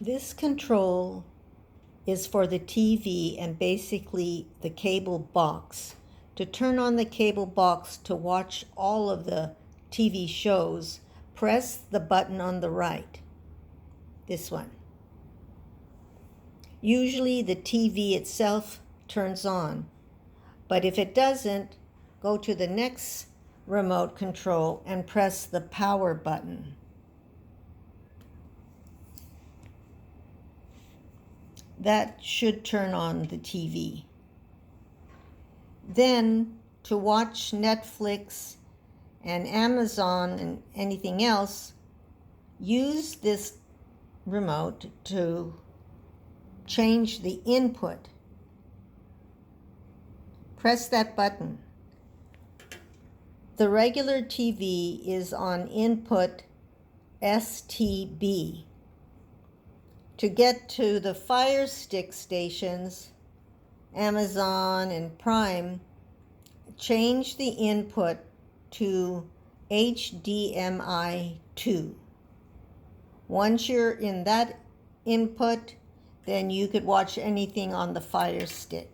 This control is for the TV and basically the cable box. To turn on the cable box to watch all of the TV shows, press the button on the right, this one. Usually the TV itself turns on, but if it doesn't, go to the next remote control and press the power button. That should turn on the TV. Then, to watch Netflix and Amazon and anything else, use this remote to change the input. Press that button. The regular TV is on input STB. To get to the Fire Stick stations, Amazon and Prime, change the input to HDMI 2. Once you're in that input, then you could watch anything on the Fire Stick.